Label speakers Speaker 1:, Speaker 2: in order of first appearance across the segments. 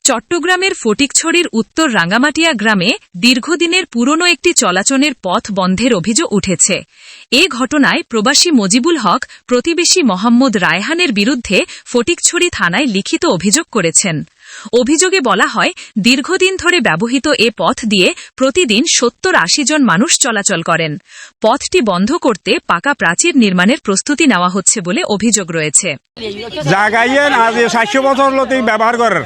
Speaker 1: চট্টগ্রামের ফটিকছড়ির উত্তর রাঙ্গামাটিয়া গ্রামে দীর্ঘদিনের পুরনো একটি চলাচলের পথ বন্ধের অভিযোগ উঠেছে। এ ঘটনায় প্রবাসী মজিবুল হক প্রতিবেশী মোহাম্মদ রায়হানের বিরুদ্ধে ফটিকছড়ি থানায় লিখিত অভিযোগ করেছেন। অভিযোগে বলা হয়, দীর্ঘদিন ধরে ব্যবহৃত এ পথ দিয়ে প্রতিদিন ৭০-৮০ জন মানুষ চলাচল করেন। পথটি বন্ধ করতে পাকা প্রাচীর নির্মাণের প্রস্তুতি নেওয়া হচ্ছে বলে অভিযোগ রয়েছে।
Speaker 2: জায়গায় আজ ৭০০ বছর লতি ব্যবহার করেন,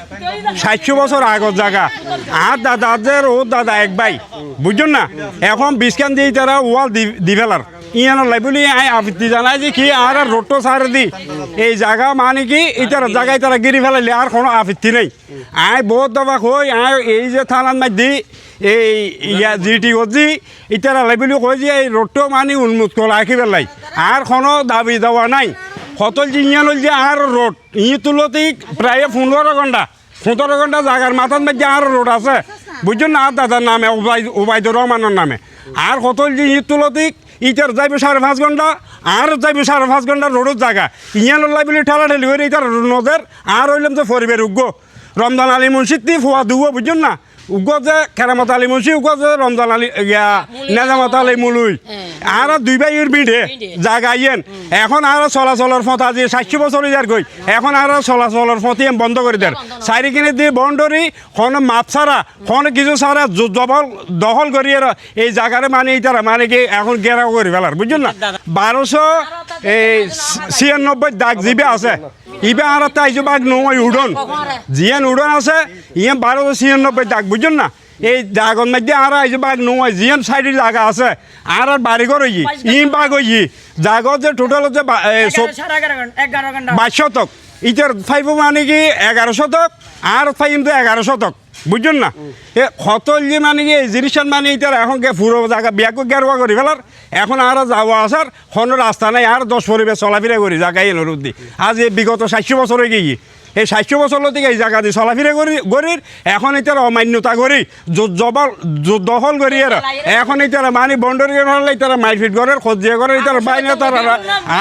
Speaker 2: ৭০০ বছর আগত জায়গা। আর দাদাদের ও দাদা এক ভাই, বুঝছেন না? এখন বিস্কান দিয়ে তারা ওয়াল দিবেলার ইয়ানো লাইবলি আপত্তি জানায় যে কি আর রোডটো সার দি এই জায়গা মানে কি ইতার জায়গায় তারা গিরি ফেলাইলে আর কোনো আপত্তি নেই। আয় বহুত দবা কই আয় এই যে থানার মাঝে এই ইয়া জিটি করছি ইতারা লাইবলি কই যে এই রোডটো মানে উন্মুক্ত রাখি পেলাই আর কোনো দাবি দেওয়া নাই। কতল জিনিয়াল যে আর রোড ই তুলতেই প্রায় ১৫ ঘন্টা জায়গার মাথার মধ্যে আর রোড আছে, বুঝছেন না? আর দাদার নামে ওবায়দুর রহমানের নামে আর কতল যে ই তুলতেই ইটার যাইবে ৫.৫ ঘন্টা আর যাইবে ৫.৫ ঘন্টা রোডের জায়গা ইয়ান লাইবলি ঠেলাঠেলি করে ইটার নদের আর হইলাম যে পরিবের উগ্র রমজান আলী মুন্সিদ ফুয়া দুব, বুঝছেন না? উগ্র যে কেরামত আলী মুন্সি উগ্র যে রমজান আলী নেজামত আলী মুলুই আর দুই ভাইয়ের বিড়ে জায়গা ইয়েন এখন আর চলাচলের পথ আজি ৭০ বছর যার গই এখন আর চলাচলের পথে বন্ধ করে দেন চারিকিনে দিয়ে বন্ডরি কোনো মাপ ছাড়া কোনো কিছু ছাড়া জবল দখল করিয়ে এই জায়গারে মানে এইটারা মানে কি এখন গেরাও করে ফেলার, বুঝছেন না? ১২৯৬ দাগ জিবে আছে ইবে আর তাইজো বাঘ নয় উড়ন জিয়ান উড়ন আছে ইয়ে ১২৯৬ দাগ, বুঝছেন না? এই দাগর মধ্যে আর এই যে বাঘ নয় জিয়ান সাইডের জায়গা আছে আর বাড়িঘর হই ইম বাঘ হই জায়গা যে টোটাল হচ্ছে ২২ শতক ইটার ফাইভ মানে কি ১১ শতক আর ফাইম তো ১১ শতক, বুঝছেন না? এ খতল যে মানে কি এই জিনিসটার মানে এটার এখন পুরো জায়গা বিয়াকে গেরুয়া করি ফেলার এখন আর যাওয়া আসার কোনো রাস্তা নাই আর ১০ পরিবেশ চলাফেরা করি জায়গায় এলো রুদ্দি আজ এই বিগত ৭০ বছরে গিয়ে এই ৭০ বছর থেকে এই জায়গা দিয়ে চলাফেরা করি এখন এটার অমান্যতা করি দখল করি এরা এখন এটার মানে বন্ডরি হলে তারা মারপিট করে খোঁজ দিয়ে করে এটার বাইরে তারা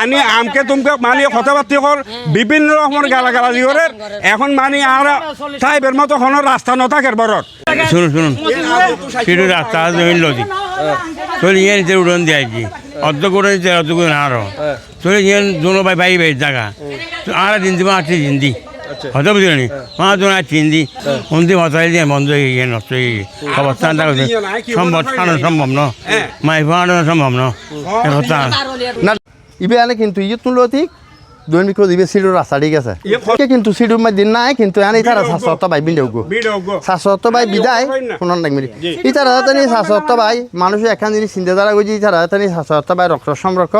Speaker 2: আনি আমকে তুমকে মানে কথাবার্তা কর বিভিন্ন রকমের গালাগালাজি করে এখন মানে আর সাহেবের মতো কোনো রাস্তা নথাকের বড়
Speaker 3: শুনুন সেটা রাস্তা লদি চলে গিয়ে নিচে উড়ন দিয়েছি অর্ধ করে নিচে অর্ধ করে আরো চলে গিয়ে দোনো ভাই ভাই ভাই জায়গা আর দিন দিব ৮ দিন দি হতে বুঝলি মা দোনো ৮ দিন দি মন্দির মশাই দিয়ে বন্ধ হয়ে গিয়ে নষ্ট হয়ে গিয়ে অবস্থা সম্ভব ছাড়ানো সম্ভব ন মাই ফাড়ানো সম্ভব ন
Speaker 4: না ইবে আনে কিন্তু ইয়ে তুলো ঠিক দৈনিক দিবে সিডুর রাস্তা ঠিক আছে কিন্তু সিডুর মধ্যে নাই কিন্তু এনে তারা ৭০০ ভাই বিন্ডে উগো ৭০০ ভাই বিদায় শুনুন না মিলি ইতারা তানি ৭০০ ভাই মানুষ এখান জিনিস চিন্তা ধারা গজি ইতারা তানি ৭০০ ভাই রক্ত সম্পর্ক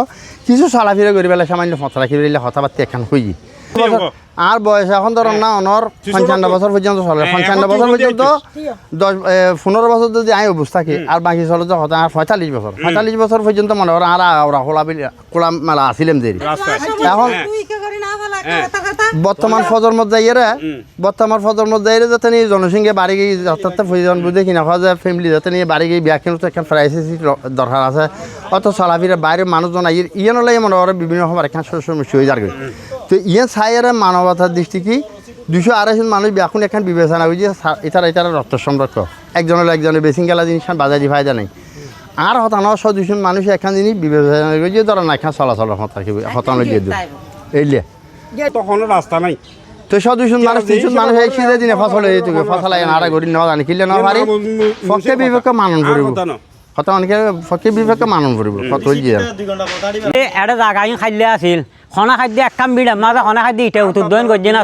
Speaker 4: কিছু চলাফেরা করি বেলা সামান্য ফত রাখি বেলা কথাবার্তা এখান হই আর বয়স এখন ধরুন না অনর ৫৫ বছর পর্যন্ত চলে ৫৫ বছর পর্যন্ত ১৫ বছর যদি আই অবস্থা থাকি আর বাকি চলে যে হতে আর ৪৫ বছর ৪৫ বছর পর্যন্ত মনে করেন আর ওরা খোলা মেলা আসিলাম যে এখন বর্তমান প্রজন্ম যাইয়েরা যাতে নিয়ে জনসংখ্যা বাড়ি গিয়ে যাতে প্রয়োজন বুঝে কিনা হয় যে ফ্যামিলি যাতে নিয়ে বাড়ি গিয়ে বিয়া কিন্তু এখন প্রাইসেসি দরকার আছে অত চলাফেরা বাইরের মানুষজন ইয়ে নলে মনে করে বিভিন্ন সময় এখানে সমস্যা হয়ে যাবে তো ইয়ে চাইয়ের মানবতার দৃষ্টি ২০০-২৫০ মানুষ এখন এখানে বিবেচনা হয়েছে এটারা রক্ত সম্পর্ক একজনের বেসিং গেলা জিনিস বাজারি ফায়দা নেই আর হতানো ১০০-২০০ মানুষ এখান জিনিস বিবেচনা হয়েছে ধরেন এখানে চলাচল হতানো দিয়ে দেবে এইলে
Speaker 2: তখন রাস্তা নাই
Speaker 4: তো ১০০-২০০ মানুষ ৩০০ মানুষ এই শীতের দিনে ফসল হয়ে যেত ফসল আর গড়ি নেওয়া জানি কিনলে না পারি পক্ষে বিপক্ষে মানন করিব কত অনেকে পক্ষে বিপক্ষে মানন করিব কত
Speaker 5: এটা জায়গা খাইলে আছিল খনা খাদ্য একখান বিড়া মাঝে খনা খাদ্য ইটা উত্তোদন করছে না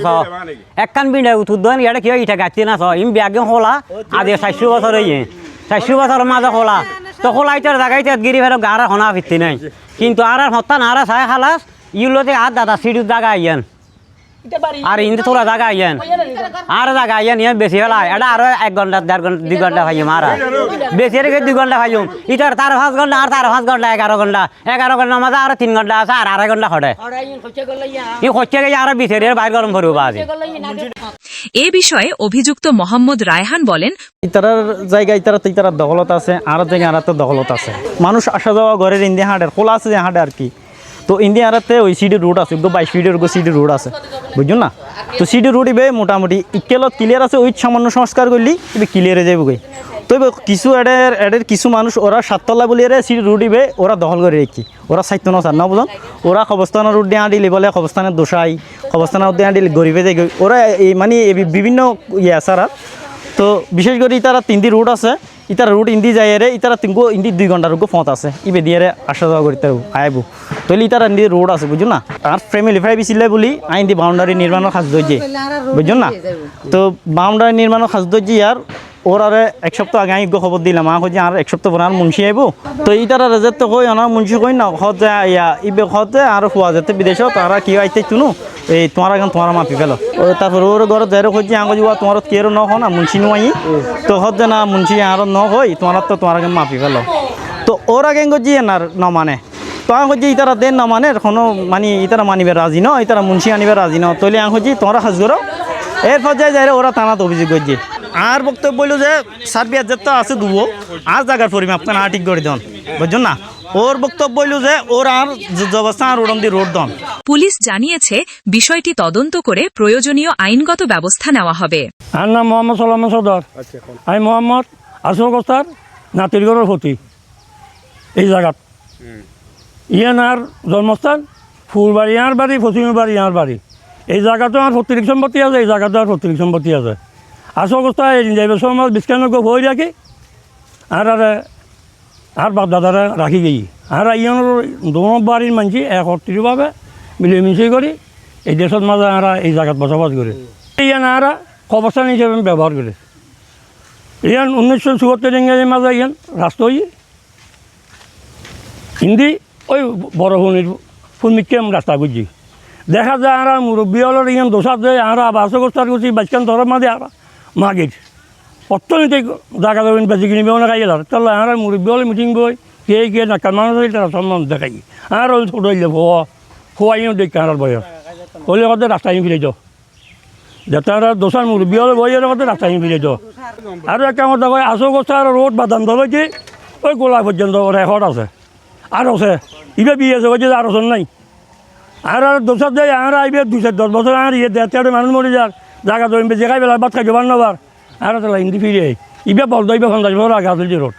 Speaker 5: একখান বিড়া উত্তোদন এটা কি ইটা গাচ্ছে না ইম ব্যাগে খোলা আজ ৭০ বছর হয়ে ৭০ বছরের মাঝে খোলা তো খোলা ইটার জায়গায় গিরি ফেলো গাড়া খনা ফিরতে নাই কিন্তু আর হত্যান আর চাই খালাস ইউলোতে আর দাদা সিঁড়ির জায়গা আইয়েন আর ইন্দে তোলা জায়গা আইয়েন আর জায়গা আইয়েন ইয়ে বেশি হলা এটা আরো ১ ঘন্টা ১.৫ ঘন্টা ২ ঘন্টা ভাইম আর বেশি রেখে ২ ঘন্টা ভাইম ইটার তার ৫ ঘন্টা আর তার ৫ ঘন্টা ১১ ঘন্টা ১১ ঘন্টার মাঝে আর ৩ ঘন্টা আছে আর ২.৫ ঘন্টা খড়ে ই খরচে গিয়ে আর বিছের বাইর গরম করবো আজ
Speaker 1: এ বিষয়ে অভিযুক্ত মোহাম্মদ রায়হান বলেন,
Speaker 6: ইতারার জায়গায় ইতারা দখলত আছে আর জায়গায় আর তো দখলত আছে মানুষ আসা যাওয়া ঘরের ইন্দে হাঁটের খোলা আছে যে হাঁটে আর কি তো ইন্ডিয়া আরাতে ওই সিডি রোড আছে 22 ফিটের সিডি রোড আছে বুঝুন না তো সিডি রোড ইবে মোটামুটি ইকেলত ক্লিয়ার আছে ওই সামান্য সংস্কার করলি ইবে ক্লিয়ারে যাইব গই তো কিছু এডের কিছু মানুষ ওরা সাততলা বলিয়ে সিডি রোড ইবে ওরা দখল করে রেখি ওরা সাইতো না স্যার না বুঝুন ওরা খবস্থানের রোড দিয়ে আঁটিলি বলে খবস্থানের দোষাই খবস্থানের দিয়ে আঁটিলি গরিবে যাই ওরা এই মানে বিভিন্ন ইয়ে সারা তো বিশেষ করে ইতারা 3 রোড আছে ইতারা রোড ইন্দি যায় রে ইতারা তিনগো ইন্দি 2 ঘন্টার ফোঁত আছে ইবে দিয়ে আসা যাওয়া করতে আইবো তাহলে ইতারা ইন্দি রোড আছে বুঝুন না আর ফ্যামিলি ফাইভ ছিলে বলি আইন দি বাউন্ডারি নির্মাণের খাস দইছে বুঝুন না তো বাউন্ডারি নির্মাণের খাস দইছে আর ওর আর এক সপ্তাহ আগে আমি খবর দিলাম আমার যে আর এক সপ্তাহ পর আর মুন্সি আইব তো ইতারা রেজার তো কই না মুন্সি কই না হতে ইয়া ইবে হতে আর হওয়া যেতে বিদেশ তারা কি আইতে চুনু এই তোমার এখন তোমার মাপি ফেল তারপর ওর ঘরে যাই খুঁজছি আগে যা তোমার কেরো ন না মুন্সি নুয়াই তো হতে না মুন্সি আর ন হই তোমার তো তোমার আগে মাপি ফেল তো ওর আগে গজি আর ন মানে তো আমি খুঁজছি ইতারা দেন ন মানে কোনো মানে ইতারা মানিবে রাজি ন ইতারা মুন্সি আনিবে রাজি ন তৈলে আমি খুঁজছি তোমার হাজ করো এর পর্যায়ে যাই ওরা থানাতে অভিযোগ করছে আর বক্তব্য বললো যে সার্বিয়ার যেটা আছে দুবো আর জায়গার পরিমাপ না ঠিক করে দেন বুঝছেন না ওর বক্তব্য বললো যে ওর আর ব্যবস্থা আর ওরম দিয়ে রোড দেন
Speaker 1: পুলিশ জানিয়েছে বিষয়টি তদন্ত করে প্রয়োজনীয় আইনগত ব্যবস্থা নেওয়া হবে
Speaker 7: আর নাম মোহাম্মদ সালাম সদর আমি মোহাম্মদ আসল কস্তার নাতিরগড়ের প্রতি এই জায়গাত ইয়ান আর জন্মস্থান ফুলবাড়ি আর বাড়ি পশ্চিমের বাড়ি আর বাড়ি এই জায়গাতো আর 35 সম্পত্তি আছে এই জায়গাতো আর 35 সম্পত্তি আছে আসল অবস্থায় যাইবে সময় বিস্কানোর হয়ে রাখি আর বাপ দাদারা রাখি গেই আর ইয়ানোর দোনো বাড়ির মানুষ একত্রিতভাবে মিলেমিশে করি এই দেশের মাঝে আর এই জায়গাত বসবাস করে ইয়ান আর কবস্থান হিসেবে ব্যবহার করে ইয়ান 1974 ইংরেজির মাঝে ইয়ান রাষ্ট্র হিন্দি ওই বড় ফুলমিকে রাস্তা বুঝছি দেখা যায় আর মুরব্বী হলের ইয়ান দোষার যায় আর বাসগোস্তার করছি বাচ্চান ধরার মাঝে আর মাগির অর্থনৈতিক জায়গা দেবেন বেশি কিনবে না খাইয়ে তাহলে আর মুরব্বী হলে মিটিং বই কে নাকাল মানুষ তারা সম্মান দেখাই আর ওই ছোটো হইলে খোয়াইও দেখে আর বয়স হলে কথা রাস্তায় ফিরে যাও যাতে আর দোষার মুরব্বী হলে বইয়ের কথা রাস্তায় ফিরে যাও আর একটা কথা কয় আশোগোস্তার রোড বাদাম ধরেছি ওই গোলা পর্যন্ত রেকর্ড আছে আর আছে ইবে বিয়ে আছে বলছে আর ওসন নাই আর দোষার দেয় আর আইবে 2-10 বছর আর ইয়ে 1.5 মানুষ মরে যার জায়গা ধরবে যে খাই বেলা বাদ খাই জবান নবার আর তাহলে হিন্দি ফিরে ইবে বলতো ইবে 50 বছর আগে আসল যে রোড